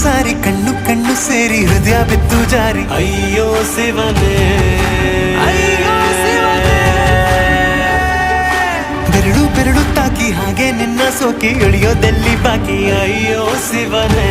ಸಾರಿ ಕಣ್ಣು ಕಣ್ಣು ಸೇರಿ ಹೃದಯ ಬಿತ್ತು ಜಾರಿ ಅಯ್ಯೋ ಶಿವನೇ, ಬೆರಳು ಬೆರಳು ತಾಕಿ ಹಾಗೆ ನಿನ್ನ ಸೋಕಿ ಇಳಿಯೋದೆಲ್ಲಿ ಬಾಕಿ ಅಯ್ಯೋ ಶಿವನೇ.